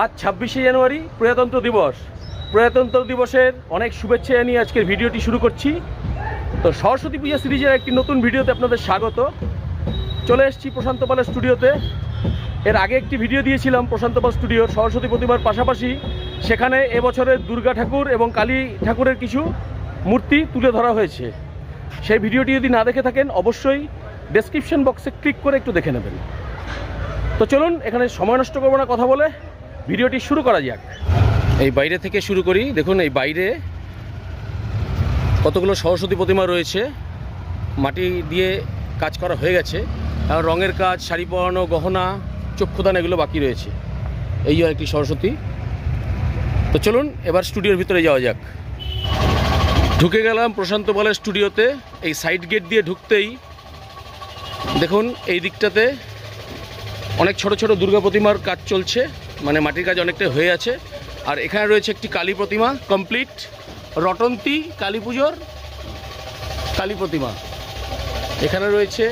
আজ 26শে জানুয়ারি প্রজাতন্ত্র দিবস। প্রজাতন্ত্র দিবসের অনেক শুভেচ্ছা জানিয়ে আজকের ভিডিওটি শুরু করছি। তো সরস্বতী পূজা সিরিজের একটি নতুন ভিডিওতে আপনাদের স্বাগত। চলে এসেছি প্রশান্ত পালের স্টুডিওতে। এর আগে একটি ভিডিও দিয়েছিলাম প্রশান্ত পাল স্টুডিওর সরস্বতী প্রতিমার পাশাপাশি সেখানে এবছরের দুর্গা ঠাকুর এবং কালী ঠাকুরের কিছু মূর্তি তুলে ধরা হয়েছে। সেই ভিডিওটি যদি না দেখে থাকেন অবশ্যই ডেসক্রিপশন বক্সে ক্লিক করে একটু দেখে নেবেন। তো চলুন, এখানে সময় নষ্ট করবো না, কথা বলে ভিডিওটি শুরু করা যাক। এই বাইরে থেকে শুরু করি। দেখুন এই বাইরে কতগুলো সরস্বতী প্রতিমা রয়েছে, মাটি দিয়ে কাজ করা হয়ে গেছে, আর রঙের কাজ, শাড়ি পরানো, গহনা, চক্ষুদান এগুলো বাকি রয়েছে। এই যে একটি সরস্বতী। তো চলুন এবার স্টুডিওর ভিতরে যাওয়া যাক। ঢুকে গেলাম প্রশান্ত পালের স্টুডিওতে। এই সাইড গেট দিয়ে ঢুকতেই দেখুন এই দিকটাতে অনেক ছোট ছোট দুর্গা প্রতিমার কাজ চলছে, মানে মাটির কাজ অনেকটাই হয়ে আছে। আর এখানে রয়েছে একটি কালী প্রতিমা কমপ্লিট, রটন্তী কালী পুজোর কালী প্রতিমা। এখানে রয়েছে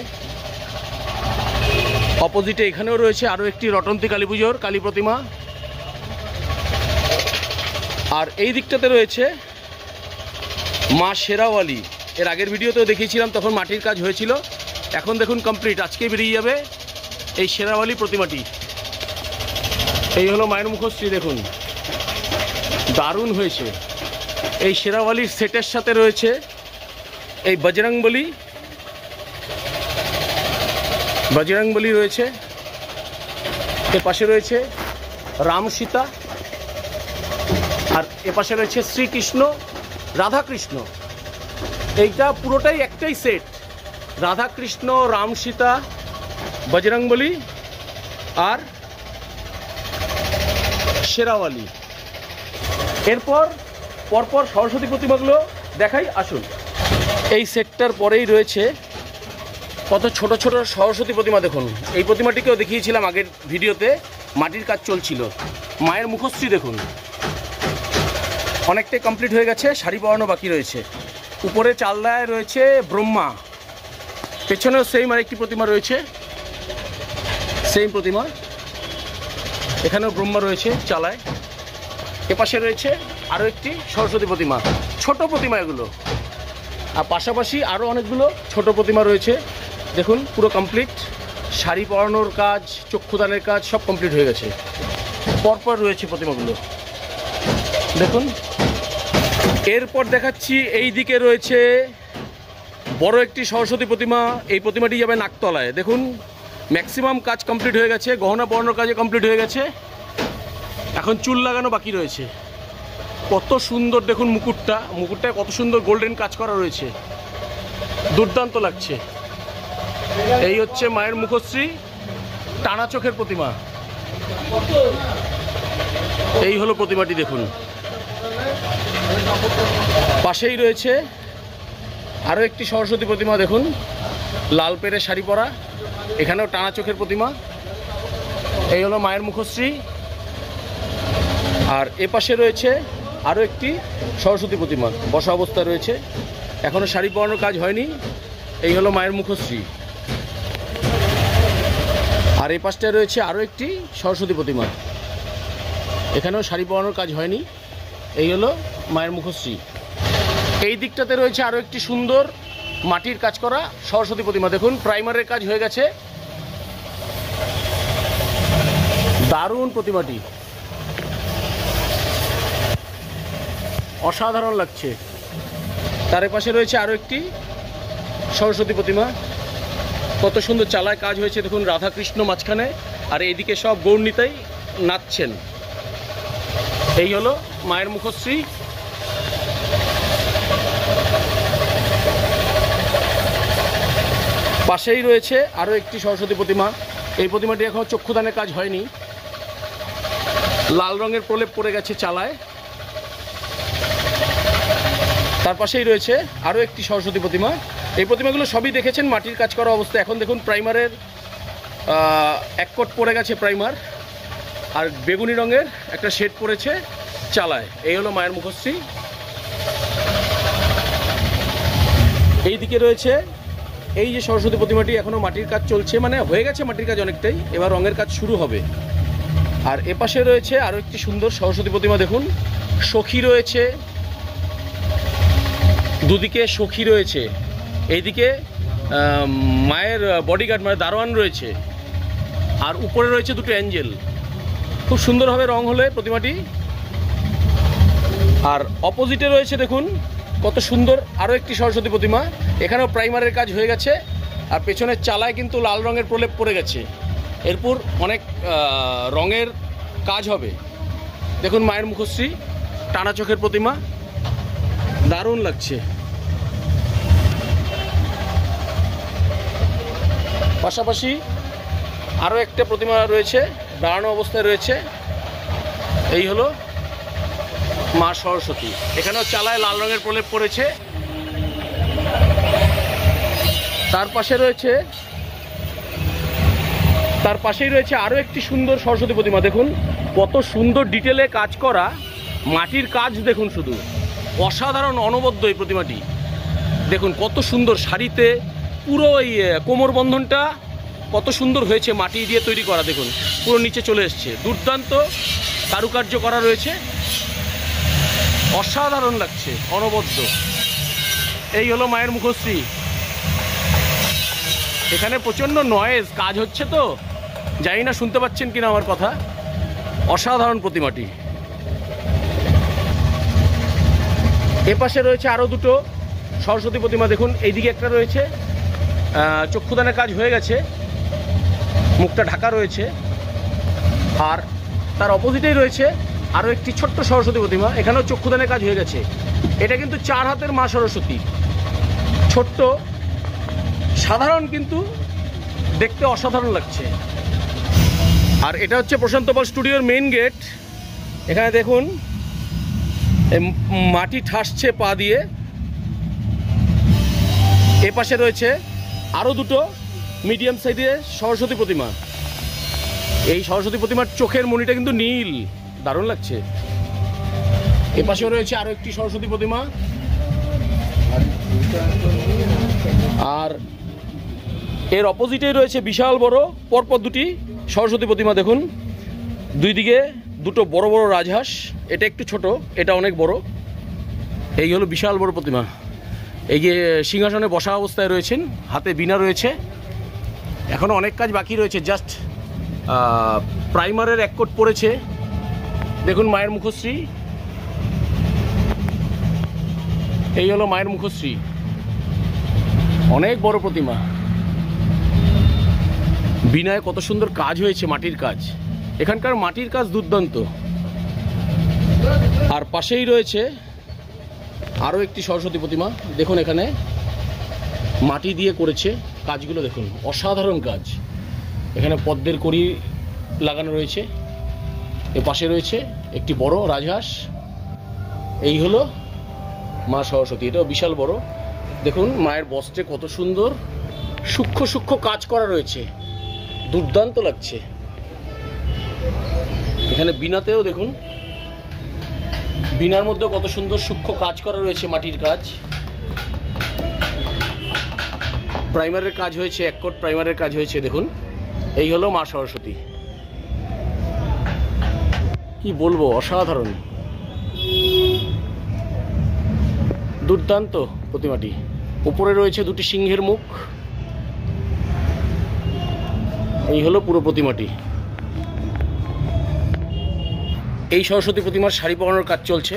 অপোজিটে, এখানেও রয়েছে আরও একটি রটন্তী কালী পুজোর কালী প্রতিমা। আর এই দিকটাতে রয়েছে মা শেরাওয়ালি। এর আগের ভিডিওতেও দেখিয়েছিলাম, তখন মাটির কাজ হয়েছিল। এখন দেখুন কমপ্লিট, আজকেই বেরিয়ে যাবে এই শেরাওয়ালি প্রতিমাটি। এই হলো মায়ের মুখশ্রী, দেখুন দারুণ হয়েছে। এই শেরাওয়ালির সেটের সাথে রয়েছে এই বজরংবলী রয়েছে। এর পাশে রয়েছে রাম সীতা, আর এ পাশে রয়েছে শ্রীকৃষ্ণ রাধাকৃষ্ণ। এইটা পুরোটাই একটাই সেট, রাধাকৃষ্ণ, রাম সীতা, বজরংবলী আর শেরাওয়ালি। এরপর পরপর সরস্বতী প্রতিমাগুলো দেখাই, আসুন। এই সেটটার পরেই রয়েছে কত ছোট ছোট সরস্বতী প্রতিমা। দেখুন এই প্রতিমাটিকেও দেখিয়েছিলাম আগের ভিডিওতে, মাটির কাজ চলছিল। মায়ের মুখশ্রী দেখুন অনেকটাই কমপ্লিট হয়ে গেছে, শাড়ি পরানো বাকি রয়েছে। উপরে চালদায় রয়েছে ব্রহ্মা, পেছনেও সেম আরেকটি প্রতিমা রয়েছে, সেম প্রতিমা। এখানেও ব্রহ্মা রয়েছে চালায়। এপাশে রয়েছে আরও একটি সরস্বতী প্রতিমা, ছোট প্রতিমা এগুলো। আর পাশাপাশি আরও অনেকগুলো ছোট প্রতিমা রয়েছে। দেখুন পুরো কমপ্লিট, শাড়ি পরানোর কাজ, চক্ষুদানের কাজ সব কমপ্লিট হয়ে গেছে। পরপর রয়েছে প্রতিমাগুলো দেখুন। এরপর দেখাচ্ছি এই দিকে রয়েছে বড় একটি সরস্বতী প্রতিমা। এই প্রতিমাটি যাবে নাকতলায়। দেখুন ম্যাক্সিমাম কাজ কমপ্লিট হয়ে গেছে, গহনা পরানোর কাজে কমপ্লিট হয়ে গেছে, এখন চুল লাগানো বাকি রয়েছে। কত সুন্দর দেখুন মুকুটটায় কত সুন্দর গোল্ডেন কাজ করা রয়েছে, দুর্দান্ত লাগছে। এই হচ্ছে মায়ের মুখশ্রী, টানা চোখের প্রতিমা। এই হলো প্রতিমাটি দেখুন। পাশেই রয়েছে আরও একটি সরস্বতী প্রতিমা, দেখুন লাল পেরে শাড়ি পরা, এখানেও টানা চোখের প্রতিমা। এই হলো মায়ের মুখশ্রী। আর এ পাশে রয়েছে আরও একটি সরস্বতী প্রতিমা, বসা অবস্থা রয়েছে, এখনও শাড়ি পরানোর কাজ হয়নি। এই হলো মায়ের মুখশ্রী। আর এই পাশটায় রয়েছে আরও একটি সরস্বতী প্রতিমা, এখানেও শাড়ি পরানোর কাজ হয়নি। এই হলো মায়ের মুখশ্রী। এই দিকটাতে রয়েছে আরও একটি সুন্দর মাটির কাজ করা সরস্বতী প্রতিমা। দেখুন প্রাইমারের কাজ হয়ে গেছে, দারুণ প্রতিমাটি, অসাধারণ লাগছে। তার পাশে রয়েছে আরও একটি সরস্বতী প্রতিমা, কত সুন্দর চালায় কাজ হয়েছে। দেখুন রাধাকৃষ্ণ মাঝখানে, আর এইদিকে সব গৌরনীতাই নাচছেন। এই হলো মায়ের মুখশ্রী। পাশেই রয়েছে আরও একটি সরস্বতী প্রতিমা। এই প্রতিমাটি এখন চক্ষুদানের কাজ হয়নি, লাল রঙের প্রলেপ পড়ে গেছে চালায়। তার পাশেই রয়েছে আরও একটি সরস্বতী প্রতিমা। এই প্রতিমাগুলো সবই দেখেছেন মাটির কাজ করা অবস্থা। এখন দেখুন প্রাইমারের এক কোট পড়ে গেছে প্রাইমার, আর বেগুনি রঙের একটা শেড পড়েছে চালায়। এই হলো মায়ের মুখশ্রী। এই দিকে রয়েছে এই যে সরস্বতী প্রতিমাটি, এখনও মাটির কাজ চলছে, মানে হয়ে গেছে মাটির কাজ অনেকটাই, এবার রঙের কাজ শুরু হবে। আর এপাশে রয়েছে আরও একটি সুন্দর সরস্বতী প্রতিমা, দেখুন সখী রয়েছে, দুদিকে সখী রয়েছে, এইদিকে মায়ের বডিগার্ড মানে দারোয়ান রয়েছে, আর উপরে রয়েছে দুটো অ্যাঞ্জেল। খুব সুন্দরভাবে রং হলে প্রতিমাটি। আর অপোজিটে রয়েছে দেখুন কত সুন্দর আরও একটি সরস্বতী প্রতিমা, এখানেও প্রাইমারের কাজ হয়ে গেছে, আর পেছনের চালায় কিন্তু লাল রঙের প্রলেপ পড়ে গেছে, এরপর অনেক রঙের কাজ হবে। দেখুন মায়ের মুখশ্রী, টানা চোখের প্রতিমা, দারুণ লাগছে। পাশাপাশি আরও একটা প্রতিমা রয়েছে, দাঁড়ানো অবস্থায় রয়েছে, এই হলো মা সরস্বতী। এখানেও চালায় লাল রঙের প্রলেপ পড়েছে। তার পাশেই রয়েছে আরও একটি সুন্দর সরস্বতী প্রতিমা, দেখুন কত সুন্দর ডিটেলে কাজ করা, মাটির কাজ দেখুন, শুধু অসাধারণ, অনবদ্য এই প্রতিমাটি। দেখুন কত সুন্দর শাড়িতে পুরো এই কোমর বন্ধনটা কত সুন্দর হয়েছে, মাটি দিয়ে তৈরি করা, দেখুন পুরো নিচে চলে এসছে, দুর্দান্ত কারুকার্য করা রয়েছে, অসাধারণ লাগছে, অনবদ্য। এই হলো মায়ের মুখশ্রী। এখানে প্রচণ্ড নয়েজ, কাজ হচ্ছে তো, জানি না শুনতে পাচ্ছেন কিনা আমার কথা। অসাধারণ প্রতিমাটি। এপাশে রয়েছে আরও দুটো সরস্বতী প্রতিমা, দেখুন এইদিকে একটা রয়েছে, চক্ষুদানের কাজ হয়ে গেছে, মুখটা ঢাকা রয়েছে, আর তার অপোজিটেই রয়েছে আরও একটি ছোট্ট সরস্বতী প্রতিমা, এখানেও চক্ষুদানের কাজ হয়ে গেছে। এটা কিন্তু 4 হাতের মা সরস্বতী, ছোট্ট, সাধারণ, কিন্তু দেখতে অসাধারণ লাগছে। আর এটা হচ্ছে প্রশান্ত পাল স্টুডিওর মেইন গেট। এখানে দেখুন মাটি ঠাসছে পা দিয়ে। এপাশে রয়েছে আরও দুটো মিডিয়াম সাইজের সরস্বতী প্রতিমা। এই সরস্বতী প্রতিমার চোখের মণিটা কিন্তু নীল, দারুণ লাগছে। এপাশেও রয়েছে আরও একটি সরস্বতী প্রতিমা, আর এর অপোজিটেই রয়েছে বিশাল বড় পরপর দুটি সরস্বতী প্রতিমা। দেখুন দুই দিকে দুটো বড় বড় রাজহাঁস, এটা একটু ছোট, এটা অনেক বড়। এই হলো বিশাল বড় প্রতিমা। এই যে সিংহাসনে বসা অবস্থায় রয়েছেন, হাতে বীণা রয়েছে। এখনও অনেক কাজ বাকি রয়েছে, জাস্ট প্রাইমারের 1 কোট পড়েছে। দেখুন মায়ের মুখশ্রী, এই হলো মায়ের মুখশ্রী, অনেক বড় প্রতিমা। বীণায় কত সুন্দর কাজ হয়েছে, মাটির কাজ, এখানকার মাটির কাজ দুর্দান্ত। আর পাশেই রয়েছে আরও একটি সরস্বতী প্রতিমা, দেখুন এখানে মাটি দিয়ে করেছে কাজগুলো, দেখুন অসাধারণ কাজ। এখানে পদ্মের কড়ি লাগানো রয়েছে, এ পাশে রয়েছে একটি বড় রাজহাঁস। এই হলো মা সরস্বতী, এটাও বিশাল বড়। দেখুন মায়ের বস্ত্রে কত সুন্দর সূক্ষ্ম সূক্ষ্ম কাজ করা রয়েছে, দুর্দান্ত লাগছে। এখানে বীণাতেও দেখুন, বীণার মধ্যে কত সুন্দর সূক্ষ্ম কাজ করা রয়েছে, মাটির কাজ। প্রাইমারের কাজ হয়েছে, 1 কোট প্রাইমারের কাজ হয়েছে। দেখুন এই হলো মা সরস্বতী, কি বলবো, অসাধারণ, দুর্দান্ত প্রতিমাটি। উপরে রয়েছে দুটি সিংহের মুখ। এই হলো পুরো প্রতিমাটি। এই সরস্বতী প্রতিমার শাড়ি পরানোর কাজ চলছে।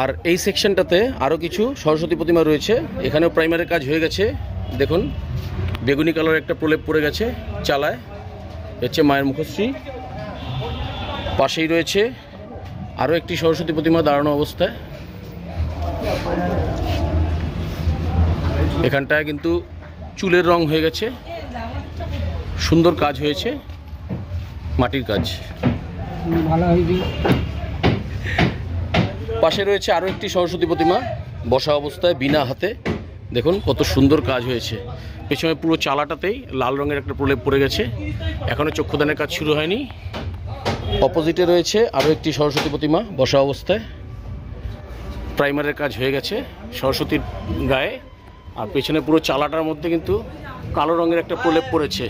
আর এই সেকশনটাতে আরও কিছু সরস্বতী প্রতিমা রয়েছে, এখানেও প্রাইমারের কাজ হয়ে গেছে। দেখুন বেগুনি কালার একটা প্রলেপ পড়ে গেছে চালায়, হচ্ছে মায়ের মুখশ্রী। পাশেই রয়েছে আরও একটি সরস্বতী প্রতিমা দাঁড়ানো অবস্থায়। এখানটায় কিন্তু চুলের রং হয়ে গেছে, সুন্দর কাজ হয়েছে, মাটির কাজ ভালো হয়েছে। পাশে রয়েছে আরও একটি সরস্বতী প্রতিমা বসা অবস্থায় বীণা হাতে, দেখুন কত সুন্দর কাজ হয়েছে। পেছনে পুরো চালাটাতেই লাল রঙের একটা প্রলেপ পড়ে গেছে, এখনও চক্ষুদানের কাজ শুরু হয়নি। অপোজিটে রয়েছে আরও একটি সরস্বতী প্রতিমা বসা অবস্থায়, প্রাইমারের কাজ হয়ে গেছে সরস্বতীর গায়ে। আর পেছনে পুরো চালাটার মধ্যে কিন্তু কালো রঙের একটা প্রলেপ পড়েছে।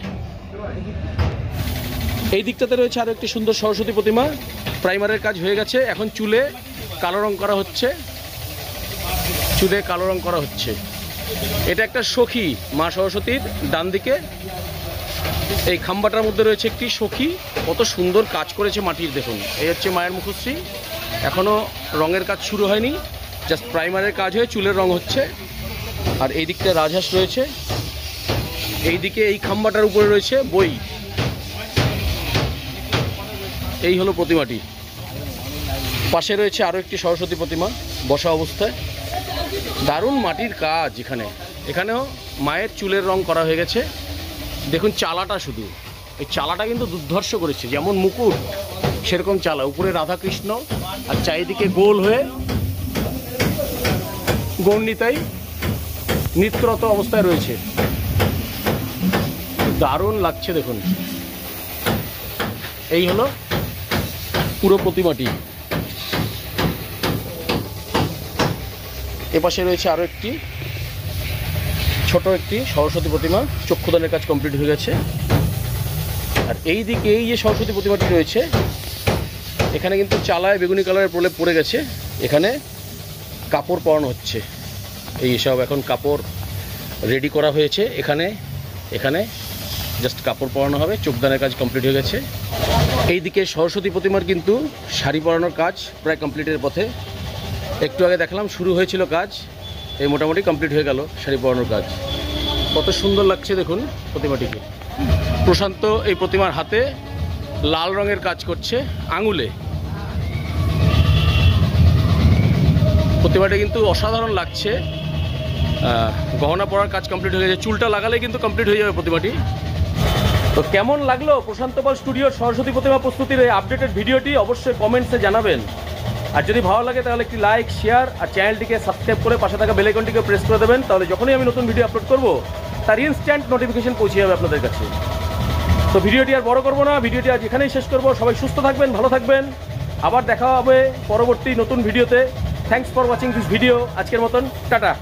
এই দিকটাতে রয়েছে আরও একটি সুন্দর সরস্বতী প্রতিমা। প্রাইমারের কাজ হয়ে গেছে, এখন চুলে কালো রং করা হচ্ছে, চুলে কালো রং করা হচ্ছে। এটা একটা সখী মা সরস্বতীর, ডান দিকে এই খাম্বাটার মধ্যে রয়েছে একটি সখী। কত সুন্দর কাজ করেছে মাটির, দেখুন। এই হচ্ছে মায়ের মুখশ্রী, এখনও রঙের কাজ শুরু হয়নি, জাস্ট প্রাইমারের কাজ হয়ে চুলের রং হচ্ছে। আর এই দিকটা রাজহাঁস রয়েছে, এই দিকে এই খাম্বাটার উপরে রয়েছে বই। এই হলো প্রতিমাটি। পাশে রয়েছে আরও একটি সরস্বতী প্রতিমা বসা অবস্থায়। দারুণ মাটির কাজ এখানে। এখানেও মায়ের চুলের রং করা হয়ে গেছে। দেখুন চালাটা, শুধু এই চালাটা কিন্তু দুর্ধর্ষ করেছে, যেমন মুকুট সেরকম চালা। উপরে রাধাকৃষ্ণ আর চারিদিকে গোল হয়ে গৌরনিতাই নৃত্যরত অবস্থায় রয়েছে। দারুণ লাগছে দেখুন। এই হলো পুরো প্রতিমাটি। এপাশে রয়েছে আরও একটি ছোট একটি সরস্বতী প্রতিমা, চক্ষুদানের কাজ কমপ্লিট হয়ে গেছে। আর এই দিকে এই যে সরস্বতী প্রতিমাটি রয়েছে, এখানে কিন্তু চালায় বেগুনি কালারের প্রলেপ পড়ে গেছে। এখানে কাপড় পরানো হচ্ছে, এই সব এখন কাপড় রেডি করা হয়েছে। এখানে এখানে জাস্ট কাপড় পরানো হবে, চোখদানের কাজ কমপ্লিট হয়ে গেছে। এই দিকে সরস্বতী প্রতিমার কিন্তু শাড়ি পরানোর কাজ প্রায় কমপ্লিটের পথে। একটু আগে দেখলাম শুরু হয়েছিল কাজ, এই মোটামুটি কমপ্লিট হয়ে গেল শাড়ি পরানোর কাজ। কত সুন্দর লাগছে দেখুন প্রতিমাটিকে। প্রশান্ত এই প্রতিমার হাতে লাল রঙের কাজ করছে আঙুলে। প্রতিমাটা কিন্তু অসাধারণ লাগছে। গহনা পরার কাজ কমপ্লিট হয়ে গেছে, চুলটা লাগালে কিন্তু কমপ্লিট হয়ে যাবে প্রতিমাটি। তো কেমন লাগলো প্রশান্ত পাল স্টুডিওর সরস্বতী প্রতিমা প্রস্তুতির এই আপডেটেড ভিডিওটি অবশ্যই কমেন্টসে জানাবেন। আর যদি ভালো লাগে তাহলে একটি লাইক, শেয়ার আর চ্যানেলটিকে সাবস্ক্রাইব করে পাশে থাকা বেল আইকনটিকে প্রেস করে দেবেন। তাহলে যখনই আমি নতুন ভিডিও আপলোড করব তার ইনস্ট্যান্ট নোটিফিকেশন পৌঁছে যাবে আপনাদের কাছে। তো ভিডিওটি আর বড় করব না, ভিডিওটি আজ এখানেই শেষ করব। সবাই সুস্থ থাকবেন, ভালো থাকবেন, আবার দেখা হবে পরবর্তী নতুন ভিডিওতে। Thanks for watching this video. আজকের মতন টাটা।